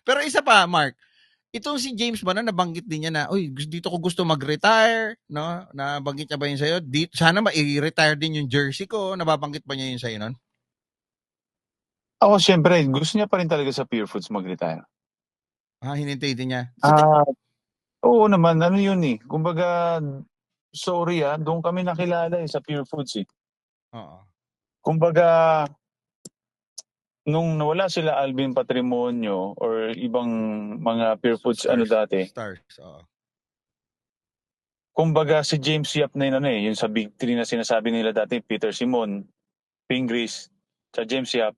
Pero isa pa, Mark, itong si James ba na nabanggit din niya na, uy, dito ko gusto mag-retire, no? Nabanggit niya ba yun sa'yo? Sana ma-retire din yung jersey ko. Nababanggit ba niya yun sa'yo nun? Ako, syempre, gusto niya pa rin talaga sa Pure Foods mag-retire. Hinintay din niya. Oo naman, ano yun eh. Kumbaga, sorry doon kami nakilala sa Pure Foods eh. Oo. Kumbaga, nung nawala sila Alvin Patrimonio or ibang mga Pure Foods dati, Stars, oo. kumbaga si James Yap na yun, yung sa Big Three na sinasabi nila dati, Peter Simon, Pingris, sa James Yap.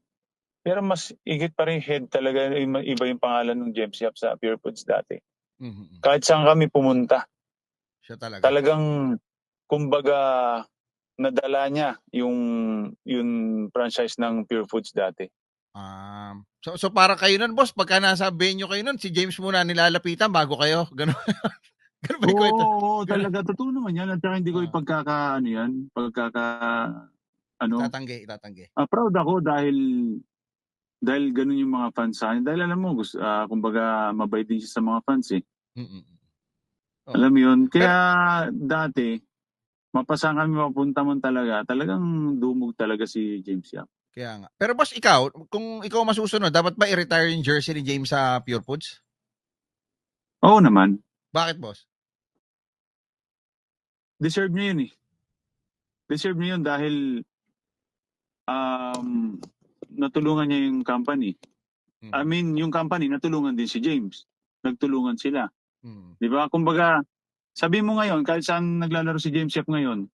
Pero mas igit pa rin head talaga, iba yung pangalan ng James Yap sa Pure Foods dati. Mm-hmm. Kahit saan kami pumunta, siya talaga. Talagang, kumbaga, nadala niya yung franchise ng Pure Foods dati. So para kayo nun, boss, pagka nasa venue kayo nun, si James muna nilalapitan bago kayo. Ganun. Ganun ba yung kwento? Oo, talaga. Totoo naman yan. At saka hindi ko Itatanggi. Proud ako dahil ganun yung mga fans sa akin. Dahil alam mo, kumbaga, mabait din siya sa mga fans eh. Oh. Alam mo yun? Kaya dati, mapasang kami mapunta man talagang dumog talaga si James Yap. Kaya nga. Pero boss, ikaw, kung ikaw masusunod, dapat ba i-retire yung jersey ni James sa Pure Foods? Oo naman. Bakit, boss? Deserve niya yun eh. Deserve niya yun dahil natulungan niya yung company. I mean, yung company, natulungan din si James. Nagtulungan sila. Di ba? Kumbaga, sabi mo ngayon, kahit saan naglalaro si James Yap ngayon,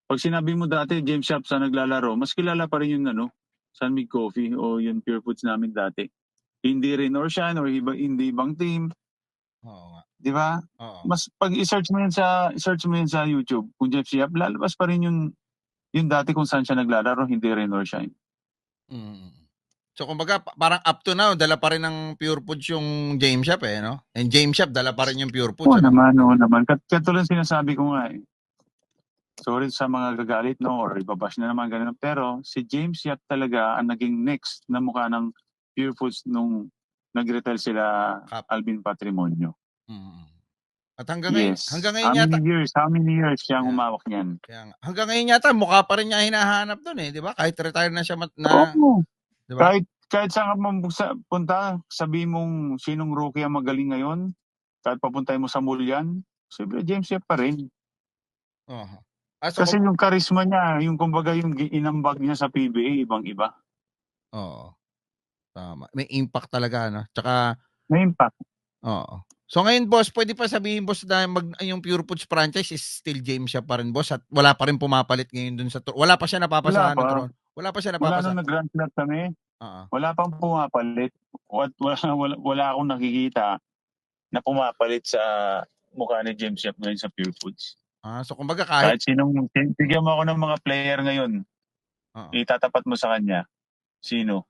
pag sinabi mo dati, James Yap sa naglalaro, mas kilala pa rin yung San Mig Coffee o yung Pure Foods namin dati. Hindi rin Orshan or hindi ibang team. Oo nga. Di ba? Mas pag i-search mo yun sa YouTube, kung James Yap, lalabas pa rin yung dati kung saan siya naglalaro, hindi rin Orshan. So kumbaga parang up to now dala pa rin ng Pure Foods yung James Shop no? And James Shop dala pa rin yung Pure Foods. Oo naman. Katulad sinasabi ko nga eh. Sorry sa mga gagalit or ibabash na naman ganun. Pero si James Yap talaga ang naging next na mukha ng Pure Foods nung nag-retail sila Alvin Patrimonio. At hanggang ngayon How many years siya humawak niyan? Hanggang ngayon yata mukha pa rin niya hinahanap doon di ba? Kahit retire na siya diba? Kahit saan ka punta, sabihin mong sinong rookie ang magaling ngayon, kahit papuntay mo sa mall yan, siyempre James Yap pa rin. Kasi yung charisma niya, yung kumbaga yung inambag niya sa PBA, ibang-iba. Oo. Tama. May impact talaga, no? Tsaka may impact. Oo. So ngayon, boss, pwede pa sabihin, boss, na yung Pure Foods franchise is still James siya pa rin, boss, at wala pa rin pumapalit ngayon dun sa wala pa siya napapasahan ng drone. Wala pa siya napapasahan. Wala nung nag-grand slam kami. Wala pang pumapalit. Wala akong nakikita na pumapalit sa mukha ni James Yap ngayon sa Pure Foods. So kumbaga kahit sinong, bigyan mo ako ng mga player ngayon, itatapat mo sa kanya, sino?